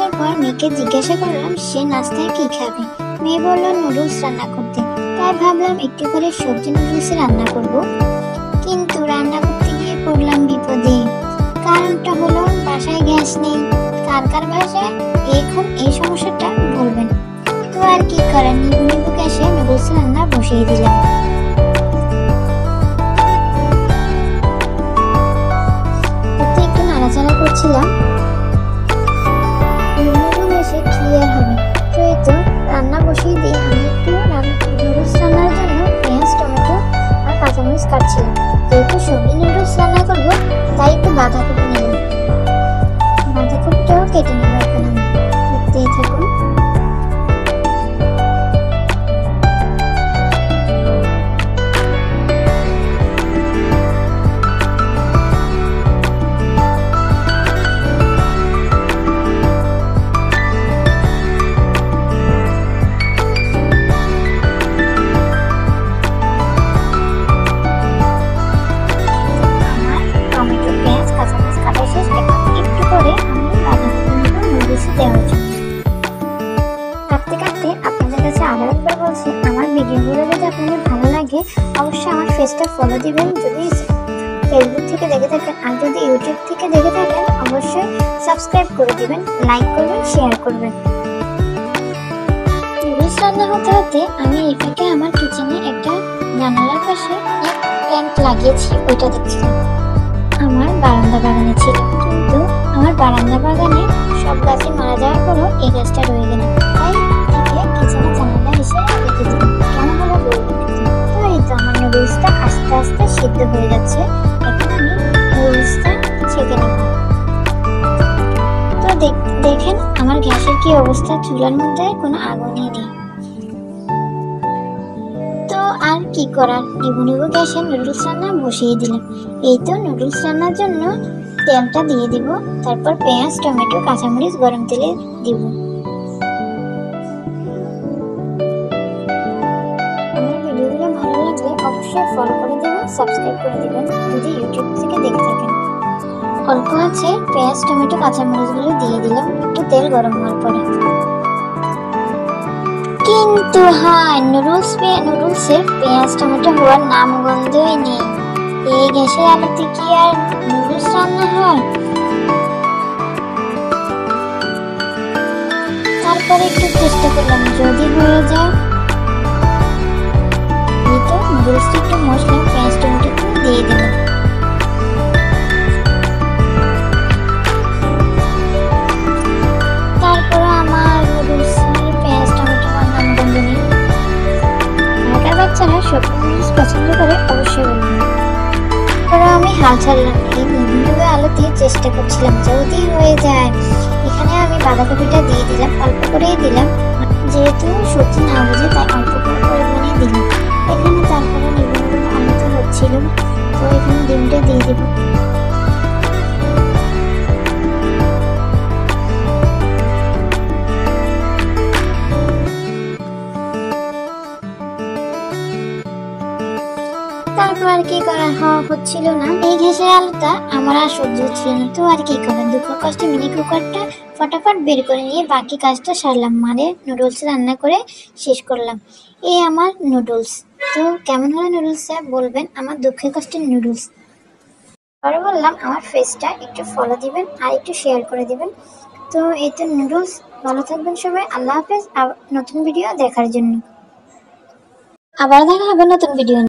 আসার পর মেয়েকে জিজ্ঞাসা করলাম সে নাস্তায় কি খাবে। মেয়ে বলল নুডলস রান্না করতে। তাই ভাবলাম একটু করে সবজি নুডলস রান্না করব, কিন্তু রান্না করতে গিয়ে পড়লাম বিপদে। কারণটা হলো বাসায় গ্যাস নেই। কার কার বাসায় এখন এই সমস্যাটা বলবেন। তো আর কি করার, নিবু নিবু গ্যাসে নুডলস রান্না বসিয়ে দিলাম। একটু নাড়াচাড়া করছিলাম, এসে ক্লিয়ার হবে। তো এই তো রান্না বসিয়ে দিয়ে আমি একটু নুডলস রান্নার জন্য পেঁয়াজ, টমেটো আর কাঁচামরিচ কাটছিলাম। যেহেতু সবজি নুডলস রান্না করবো তাই একটু বাঁধাকপি নিলাম। বাঁধাকপিটাও কেটে নেব এখন আমি। দেখতেই থাকুন। আমার ভিডিওগুলো যদি আপনাদের ভালো লাগে অবশ্যই আমার পেজটা ফলো দিবেন যদি ফেসবুক থেকে দেখে থাকেন, আর যদি ইউটিউব থেকে দেখে থাকেন অবশ্যই সাবস্ক্রাইব করে দিবেন, লাইক করবেন, শেয়ার করবেন। নুডলস রান্না হতে হতে আমি এই ফাঁকে আমার কিচেনে একটা জানালার পাশে এক প্ল্যান্ট লাগিয়েছি, ওইটা দেখছিলাম। আমার বারান্দা বাগানে ছিল, কিন্তু আমার বারান্দা বাগানে সব গাছই মারা যাওয়ার পরও এই গাছটা রয়ে গেল। তাই কিচেনে জানালা এসে রেখে দিলাম। কেমন হলো বলবেন। তো এই তো আমার নুডলসটা আস্তে আস্তে সিদ্ধ হয়ে যাচ্ছে। এখন আমি নুডলসটা ছেঁকে নেব। তো দেখেন আমার গ্যাসের কি অবস্থা, চুলার মধ্যে কোনো আগুনই নেই। তো আর কি করার, নিবু নিবু গ্যাসে নুডলস রান্না বসিয়ে দিলাম। এই তো নুডলস রান্নার জন্য তেলটা দিয়ে দিব, তারপর পেঁয়াজ, টমেটো, কাঁচামরিচ গরম তেলে দিব। আমার ভিডিওগুলো ভালো লাগলে অবশ্যই ফলো করে দেবেন, সাবস্ক্রাইব করে দিবেন যদি ইউটিউব থেকে দেখে থাকেন। অল্প আছে পেঁয়াজ, টমেটো, কাঁচামরিচগুলো দিয়ে দিলাম একটু তেল গরম হওয়ার পরে। কিন্তু হ্যাঁ, নুডলসের পেঁয়াজ টমেটো হওয়ার নাম গন্ধই নেই। এই গ্যাসের আলোতে কি আর নুডলস রান্না হয়? তারপরে একটু চেষ্টা করলাম, যদি হয়ে যায়। এই তো নুডলসটা একটু মশলা, পেঁয়াজ টমেটো দিয়ে দিলাম। তারপরে আমার নুডলস পেঁয়াজ টমেটো আর নাম গন্ধ নেই। আগের বাচ্চারা সব নুডলস পছন্দ করে অবশ্যই বলবেন। আমি হাল ছাড়লাম, এই বিভিন্ন আলো দিয়ে চেষ্টা করছিলাম যদি হয়ে যায়। এখানে আমি বাঁধাকপিটা দিয়ে দিলাম, অল্প করেই দিলাম, যেহেতু সবজি না বুঝে তাই অল্প করে পরিমাণে দিলাম। এখানে তারপরে নিবু আলু তো হচ্ছিল, তো এখানে ডিমটা দিয়ে দিব। তারপর আর কি করা হচ্ছিল না, এই গ্যাসের আলোটা আমার আর সহ্য হচ্ছিল না। তো আর কি করার, দুঃখ কষ্টে মিনি কুকারটা ফটাফট বের করে নিয়ে বাকি কাজটা সারলাম, মানে নুডলস রান্না করে শেষ করলাম। এই আমার নুডলস। তো কেমন হলো নুডলসটা বলবেন, আমার দুঃখে কষ্টের নুডলস। পরে বললাম আমার পেজটা একটু ফলো দিবেন আর একটু শেয়ার করে দিবেন। তো এই তো নুডলস। ভালো থাকবেন সবাই, আল্লাহ হাফেজ। নতুন ভিডিও দেখার জন্য আবার দেখা হবে নতুন ভিডিও।